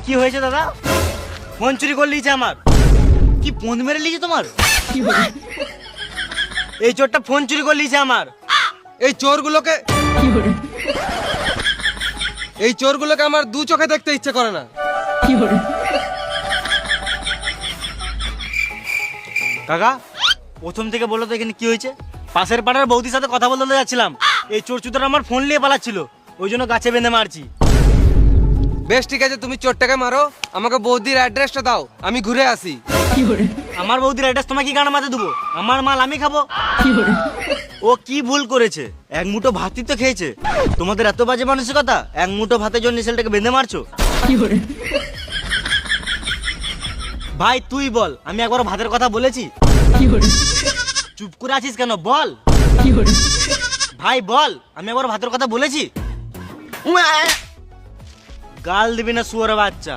কি হয়েছে দাদা? ফোন চুরি করে লিয়েছে আমার। কি ফোন মেরে লিয়েছে তোমার? এই চোরটা ফোন চুরি করে লিয়েছে আমার। এই চোরগুলোকে আমার দু চোখে দেখতে ইচ্ছে করে না। কাকা প্রথম থেকে বলো তো এখানে কি হয়েছে? পাশের পাড়ার বৌদির সাথে কথা বলতে যাচ্ছিলাম, এই চোর চুদার আমার ফোন নিয়ে পালাচ্ছিল, ওই জন্য গাছে বেঁধে মারছি। বেশ ঠিক আছে, তুমি চোরটাকে মারো, আমাকে বৌদির অ্যাড্রেসটা দাও, আমি ঘুরে আসি। আমার বৌদির অ্যাড্রেস তোমাকে কি গান মাথায় দেবো? আমার মাল আমি খাবো। ও কি ভুল করেছে? এক মুঠো ভাতই তো খেয়েছে। তোমাদের এত বাজে মানসিকতা, এক মুঠো ভাতের জন্য ছেলেটাকে বেঁধে মারছো। ভাই তুই বল, আমি একবার ভাতের কথা বলেছি? চুপ করে আছিস কেন, বল ভাই বল, আমি একবার ভাতের কথা বলেছি? গাল দিবি না শুয়োর বাচ্চা।